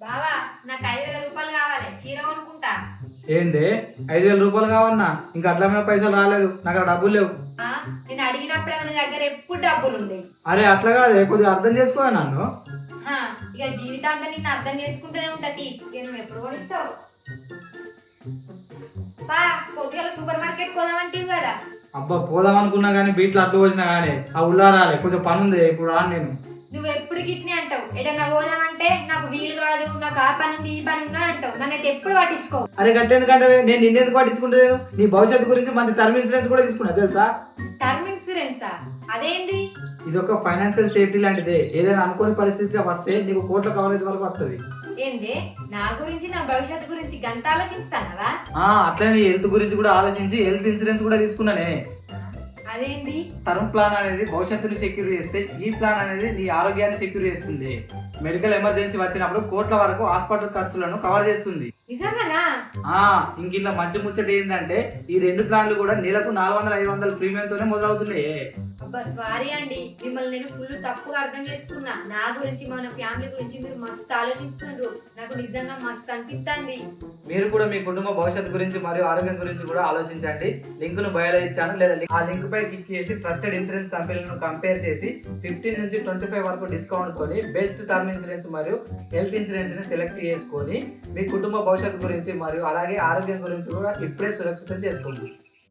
బావా నాకు 5,000 రూపాయలు కావాలి, చీర కొనుక్కుంటా. ఏంది 5,000 రూపాయలు కావన్నా? ఇంకా అట్లా మీద పైసలు రాలేదు, నాకు ఆ డబ్బులు లేవు. ఆ, నేను అడిగినప్పుడే మన దగ్గర ఎప్పుడు డబ్బులు ఉండేవి. అరే అట్లా కాదే, కొద్దిగా అర్థం చేసుకోవా నన్ను. ఇక జీవితాంతా నిన్ను అర్థం చేసుకుంటూనే ఉంటది. ఇక నువ్వు ఎప్పుడు కొనిస్తావు? బా పొద్దుగల సూపర్ మార్కెట్ పోదామంటివి కదా. అబ్బా పోదాం అనుకున్నా కానీ బీట్లు అట్లా వచ్చినా కానీ ఆ ఉల్లా రాలే, కొంచెం పని ఉంది, ఇప్పుడు రాను నేను. నువ్వు ఎప్పుడు గిట్నే అంటావు. ఏదన్నా పోదామంటే నాకు వీలు కాదు, నాకు ఆ పని ఉంది ఈ పని ఉందా అంటావు. నన్ను అయితే ఎప్పుడు పట్టించుకో. అరే గట్టెందుకంటే నేను నిన్నెందుకు పట్టించుకుంటలేను? నీ భవిష్యత్తు గురించి మంచి టర్మ్ ఇన్సూరెన్స్ కూడా తీసుకున్నా తెలుసా? టర్మ్ ఇన్సూరెన్సా? అదేంటి? ఇది ఒక ఫైనాన్షియల్ సేఫ్టీ లాంటిదే. ఏదైనా అనుకోని పరిస్థితిగా వస్తే నీకు కోట్ల కవరేజ్ వరకు వస్తుంది. ఏంది? నా గురించి నా భవిష్యత్తు గురించి గంట ఆలోచిస్తానవా? అట్లనే నీ హెల్త్ గురించి కూడా ఆలోచించి హెల్త్ ఇన్సూరెన్స్ కూడా తీసుకున్నానే. అదేంటి? టర్మ్ ప్లాన్ అనేది భవిష్యత్తుని సెక్యూర్ చేస్తే, ఈ ప్లాన్ అనేది నీ ఆరోగ్యాన్ని సెక్యూర్ చేస్తుంది. మెడికల్ ఎమర్జెన్సీ వచ్చినప్పుడు కోట్ల వరకు హాస్పిటల్ ఖర్చులను కవర్ చేస్తుంది. నిజంగానా? ఇంక ఇలా మంచి ముచ్చట ఏంటంటే ఈ రెండు ప్లాన్లు కూడా నెలకు 400-500 ప్రీమియంతోనే మొదలవుతున్నాయి. అబ్బా సారీ అండి, మిమ్మల్ని నేను ఫుల్ తప్పుగా అర్థం చేసుకున్నా. నా గురించి మన ఫ్యామిలీ గురించి మీరు మస్తు ఆలోచిస్తున్నారు. నాకు నిజంగా మస్తు అనిపిస్తుంది. మీరు కూడా మీ కుటుంబ భవిష్యత్తు గురించి మరియు ఆరోగ్యం గురించి కూడా ఆలోచించండి. లింక్ ను బయోలో ఇచ్చాను, లేదా ఆ లింక్ పై క్లిక్ చేసి ట్రస్టెడ్ ఇన్సూరెన్స్ కంపెనీలను కంపేర్ చేసి 15 నుంచి 25 వరకు డిస్కౌంట్ తోని బెస్ట్ టర్మ్ ఇన్సూరెన్స్ మరియు హెల్త్ ఇన్సూరెన్స్ ని సెలెక్ట్ చేసుకొని మీ కుటుంబ భవిష్యత్తు గురించి మరియు అలాగే ఆరోగ్యం గురించి కూడా ఇప్పుడే సురక్షితం చేసుకోండి.